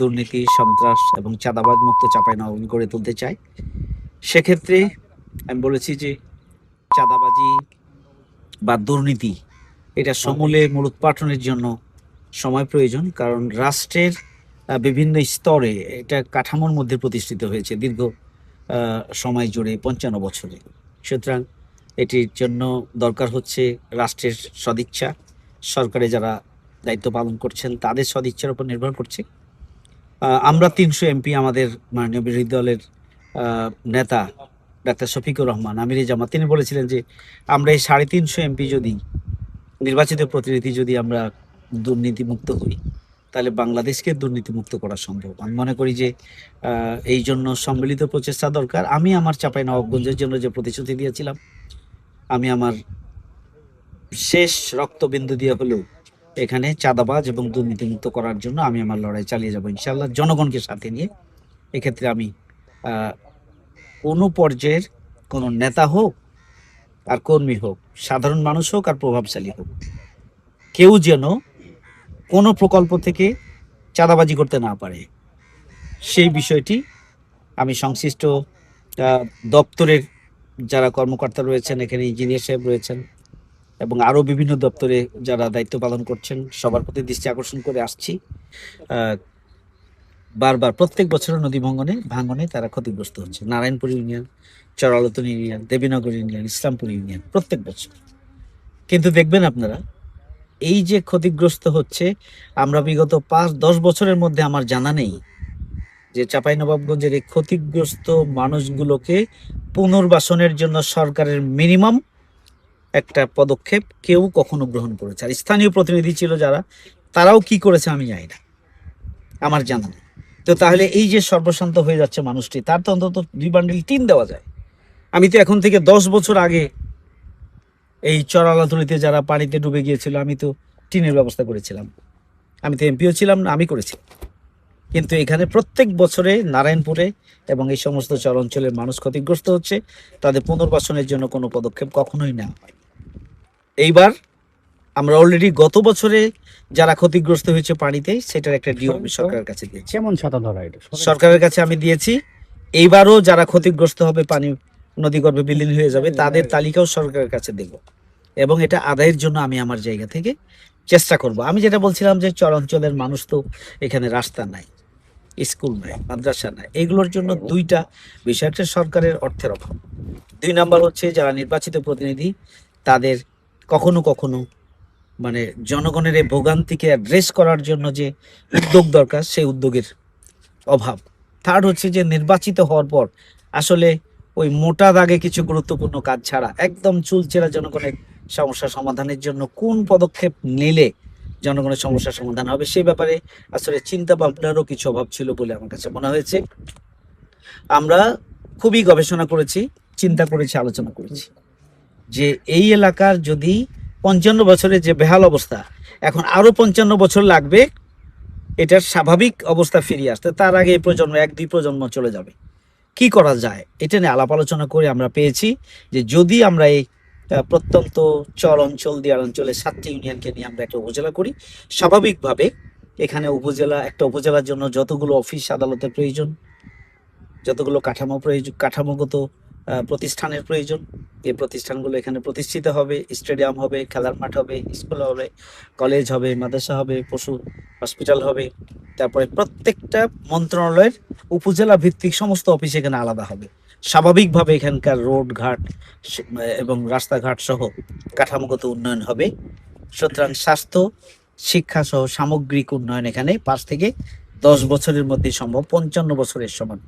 দুর্নীতি, সন্ত্রাস এবং চাঁদাবাজ মুক্ত চাঁপাইনবাবগঞ্জ গড়ে তুলতে চাই। সেক্ষেত্রে আমি বলেছি যে চাঁদাবাজি বা দুর্নীতি এটা সমূলে মূলোৎপাটনের জন্য সময় প্রয়োজন, কারণ রাষ্ট্রের বিভিন্ন স্তরে এটা কাঠামোর মধ্যে প্রতিষ্ঠিত হয়েছে দীর্ঘ সময় জুড়ে 55 বছরে। সুতরাং এটির জন্য দরকার হচ্ছে রাষ্ট্রের সদিচ্ছা, সরকারে যারা দায়িত্ব পালন করছেন তাদের সদিচ্ছার উপর নির্ভর করছে। আমরা 300 এমপি, আমাদের মাননীয় বিরোধী দলের নেতা ডাক্তার শফিকুর রহমান আমির জামাত, তিনি বলেছিলেন যে আমরা এই 350 এমপি যদি নির্বাচিত প্রতিনিধি যদি আমরা দুর্নীতিমুক্ত হই তাহলে বাংলাদেশকে দুর্নীতিমুক্ত করা সম্ভব। আমি মনে করি যে এই জন্য সম্মিলিত প্রচেষ্টা দরকার। আমি আমার চাঁপাইনবাবগঞ্জের জন্য যে প্রতিশ্রুতি দিয়েছিলাম, আমি আমার শেষ রক্তবিন্দু দিয়ে হলেও এখানে চাঁদাবাজ এবং দুর্নীতিমুক্ত করার জন্য আমি আমার লড়াই চালিয়ে যাব ইনশাআল্লাহ, জনগণকে সাথে নিয়ে। এক্ষেত্রে আমি কোনো পর্যায়ের কোনো নেতা হোক আর কর্মী হোক, সাধারণ মানুষ হোক আর প্রভাবশালী হোক, কেউ যেন কোনো প্রকল্প থেকে চাঁদাবাজি করতে না পারে, সেই বিষয়টি আমি সংশ্লিষ্ট দপ্তরের যারা কর্মকর্তা রয়েছেন, এখানে ইঞ্জিনিয়ার সাহেব রয়েছেন এবং আরও বিভিন্ন দপ্তরে যারা দায়িত্ব পালন করছেন সবার প্রতি দৃষ্টি আকর্ষণ করে আসছি। বারবার প্রত্যেক বছর নদী ভাঙনে তারা ক্ষতিগ্রস্ত হচ্ছে। Narayanpur union, Charaltan union, Debinagar union, Islampur union, প্রত্যেক বছর। কিন্তু দেখবেন আপনারা এই যে ক্ষতিগ্রস্ত হচ্ছে, আমরা বিগত 5-10 বছরের মধ্যে আমার জানা নেই যে চাঁপাইনবাবগঞ্জের এই ক্ষতিগ্রস্ত মানুষগুলোকে পুনর্বাসনের জন্য সরকারের মিনিমাম একটা পদক্ষেপ কেউ কখনো গ্রহণ করেছে। আর স্থানীয় প্রতিনিধি ছিল যারা, তারাও কি করেছে আমি জানি না, আমার জানা নেই। তো তাহলে এই যে সর্বশান্ত হয়ে যাচ্ছে মানুষটি, তার তো অন্তত 2 বান্ডিল টিন দেওয়া যায়। আমি তো এখন থেকে 10 বছর আগে এই চরালাতুলিতে যারা পানিতে ডুবে গিয়েছিল, আমি তো টিনের ব্যবস্থা করেছিলাম। আমি তো এমপিও ছিলাম না, আমি করেছি। কিন্তু এখানে প্রত্যেক বছরে নারায়ণপুরে এবং এই সমস্ত চর অঞ্চলের মানুষ ক্ষতিগ্রস্ত হচ্ছে, তাদের পুনর্বাসনের জন্য কোনো পদক্ষেপ কখনোই নেওয়া হয়। এইবার আমরা অলরেডি গত বছরে যারা ক্ষতিগ্রস্ত হয়েছে পানিতে, সেটার একটা ডিও আমি সরকারের কাছে দিয়েছি। কেমন ছাতা ধরা এটা সরকারের কাছে আমি দিয়েছি। এইবারও যারা ক্ষতিগ্রস্ত হবে, পানি নদীগর্ভে বিলীন হয়ে যাবে, তাদের তালিকাও সরকারের কাছে দেব এবং এটা আদায়ের জন্য আমি আমার জায়গা থেকে চেষ্টা করব। আমি যেটা বলছিলাম যে চর অঞ্চলের মানুষ তো এখানে রাস্তা নাই, স্কুল নাই, মাদ্রাসা নাই, এগুলোর জন্য 2টা বিষয়। একটা সরকারের অর্থের অভাব, 2 নাম্বার হচ্ছে যারা নির্বাচিত প্রতিনিধি তাদের কখনো কখনো মানে জনগণের এই ভোগান্তিকে অ্যাড্রেস করার জন্য যে উদ্যোগ দরকার, সেই উদ্যোগের অভাব। থার্ড হচ্ছে যে নির্বাচিত হওয়ার পর আসলে ওই মোটা দাগে কিছু গুরুত্বপূর্ণ কাজ ছাড়া একদম চুলচেরা জনগণের সমস্যা সমাধানের জন্য কোন পদক্ষেপ নিলে জনগণের সমস্যার সমাধান হবে, সেই ব্যাপারে আসলে চিন্তা ভাবনারও কিছু অভাব ছিল বলে আমার কাছে মনে হয়েছে। আমরা খুবই গবেষণা করেছি, চিন্তা করেছি, আলোচনা করেছি যে এই এলাকার যদি 55 বছরের যে বেহাল অবস্থা, এখন আরো 55 বছর লাগবে এটার স্বাভাবিক অবস্থা ফিরিয়ে আসতে, তার আগে এই প্রজন্ম 1-2 প্রজন্ম চলে যাবে। কি করা যায় এটা নিয়ে আলাপ আলোচনা করে আমরা পেয়েছি যে যদি আমরা এই প্রত্যন্ত চর অঞ্চল, দিয়ার অঞ্চলে 7টি ইউনিয়নকে নিয়ে আমরা একটা উপজেলা করি, স্বাভাবিকভাবে এখানে একটা উপজেলার জন্য যতগুলো অফিস আদালতের প্রয়োজন, যতগুলো কাঠামোগত প্রতিষ্ঠানের প্রয়োজন, এই প্রতিষ্ঠানগুলো এখানে প্রতিষ্ঠিত হবে। স্টেডিয়াম হবে, খেলার মাঠ হবে, স্কুল হবে, কলেজ হবে, মাদ্রাসা হবে, পশু হসপিটাল হবে। তারপরে প্রত্যেকটা মন্ত্রণালয়ের উপজেলা ভিত্তিক সমস্ত অফিস এখানে আলাদা হবে। স্বাভাবিকভাবে এখানকার রোড ঘাট এবং রাস্তাঘাট সহ কাঠামোগত উন্নয়ন হবে। সুতরাং স্বাস্থ্য, শিক্ষা সহ সামগ্রিক উন্নয়ন এখানে 5 থেকে 10 বছরের মধ্যে সম্ভব, 55 বছরের সমান।